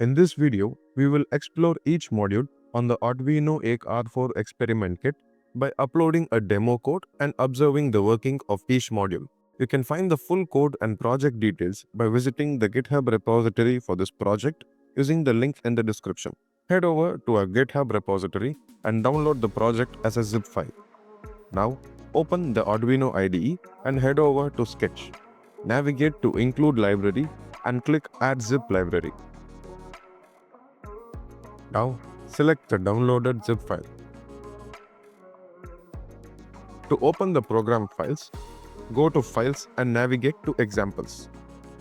In this video, we will explore each module on the Arduino R4 experiment kit by uploading a demo code and observing the working of each module. You can find the full code and project details by visiting the GitHub repository for this project using the link in the description. Head over to our GitHub repository and download the project as a zip file. Now, open the Arduino IDE and head over to Sketch. Navigate to Include Library and click Add Zip Library. Now, select the downloaded zip file. To open the program files, go to Files and navigate to Examples.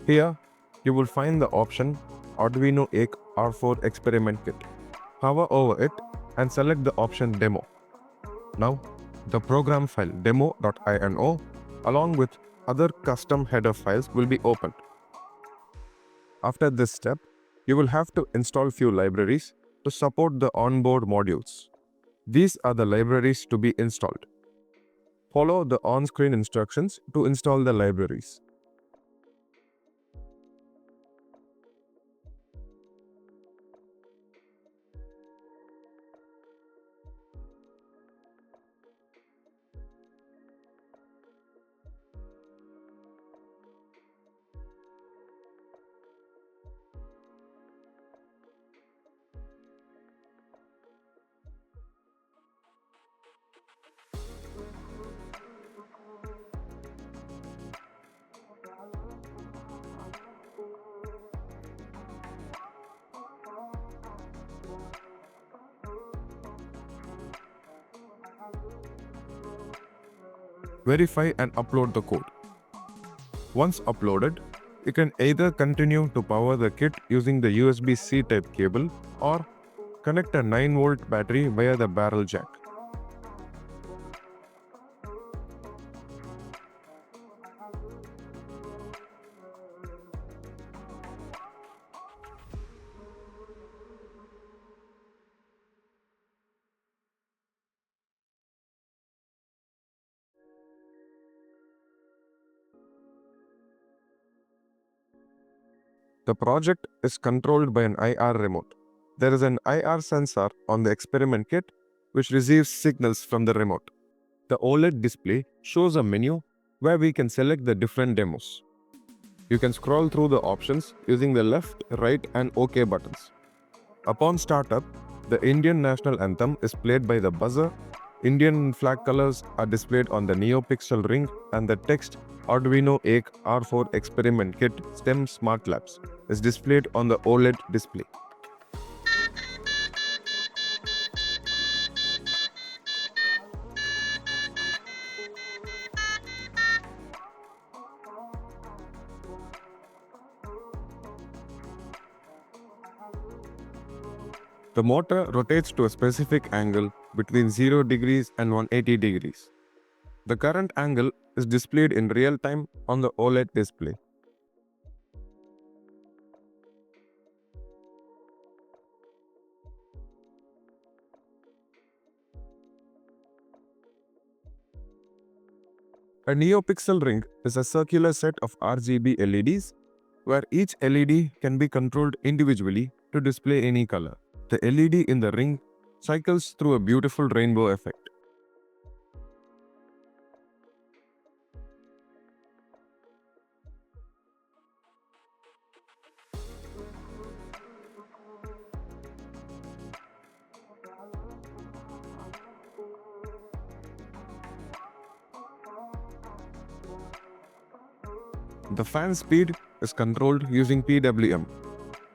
Here, you will find the option Arduino R4 Experiment Kit. Hover over it and select the option Demo. Now, the program file demo.ini along with other custom header files will be opened. After this step, you will have to install few libraries to support the onboard modules. These are the libraries to be installed. Follow the on-screen instructions to install the libraries. Verify and upload the code. Once uploaded, you can either continue to power the kit using the USB-C type cable or connect a 9-volt battery via the barrel jack. The project is controlled by an IR remote. There is an IR sensor on the experiment kit which receives signals from the remote. The OLED display shows a menu where we can select the different demos. You can scroll through the options using the left, right and OK buttons. Upon startup, the Indian national anthem is played by the buzzer, Indian flag colors are displayed on the NeoPixel ring and the text Arduino R4 Experiment Kit STEM Smart Labs is displayed on the OLED display. The motor rotates to a specific angle between 0 degrees and 180 degrees. The current angle is displayed in real time on the OLED display. A NeoPixel ring is a circular set of RGB LEDs where each LED can be controlled individually to display any color. The LED in the ring cycles through a beautiful rainbow effect. The fan speed is controlled using PWM,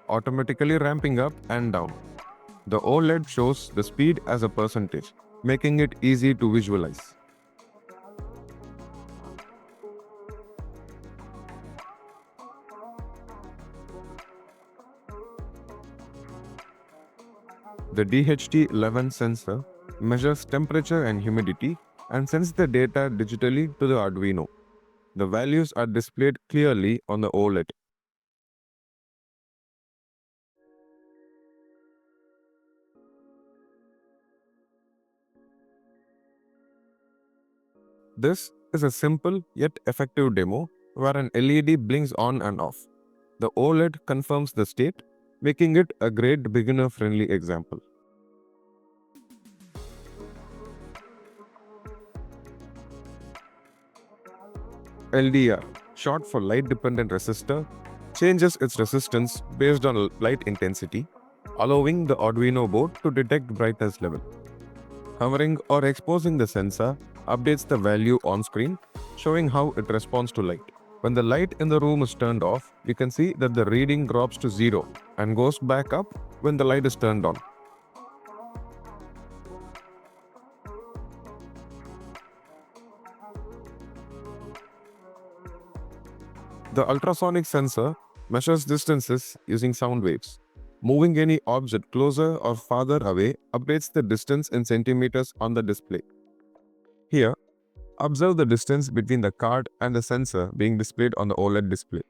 automatically ramping up and down. The OLED shows the speed as a percentage, making it easy to visualize. The DHT11 sensor measures temperature and humidity and sends the data digitally to the Arduino. The values are displayed clearly on the OLED. This is a simple yet effective demo where an LED blinks on and off. The OLED confirms the state making it a great beginner-friendly example. LDR, short for light dependent resistor, changes its resistance based on light intensity, allowing the Arduino board to detect brightness level. Hovering or exposing the sensor updates the value on screen, showing how it responds to light. When the light in the room is turned off, you can see that the reading drops to 0 and goes back up when the light is turned on. The ultrasonic sensor measures distances using sound waves. Moving any object closer or farther away updates the distance in centimeters on the display. Here, observe the distance between the card and the sensor being displayed on the OLED display.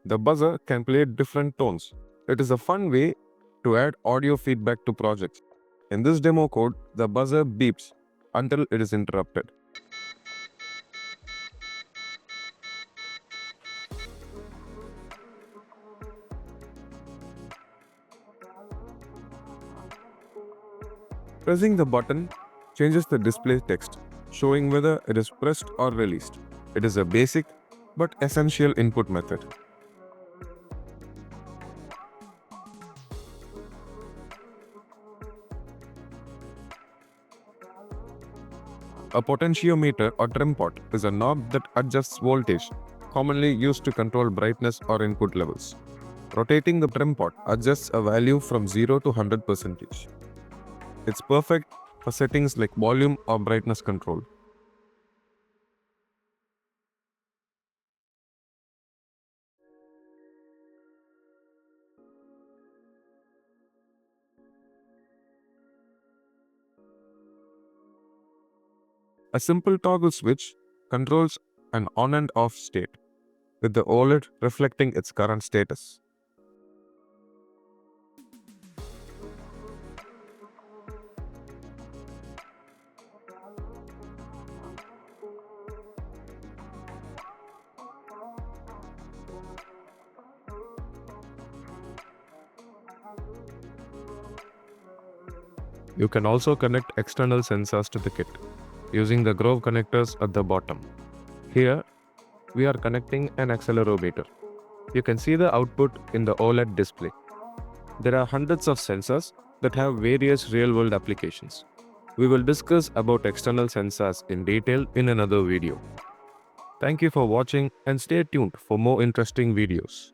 The buzzer can play different tones. It is a fun way to add audio feedback to projects. In this demo code, the buzzer beeps until it is interrupted. Pressing the button changes the display text, showing whether it is pressed or released. It is a basic but essential input method. A potentiometer or trim pot is a knob that adjusts voltage, commonly used to control brightness or input levels. Rotating the trim pot adjusts a value from 0 to 100%. It's perfect for settings like volume or brightness control. A simple toggle switch controls an on and off state, with the OLED reflecting its current status. You can also connect external sensors to the kit using the Grove connectors at the bottom. Here, we are connecting an accelerometer. You can see the output in the OLED display. There are hundreds of sensors that have various real-world applications. We will discuss about external sensors in detail in another video. Thank you for watching and stay tuned for more interesting videos.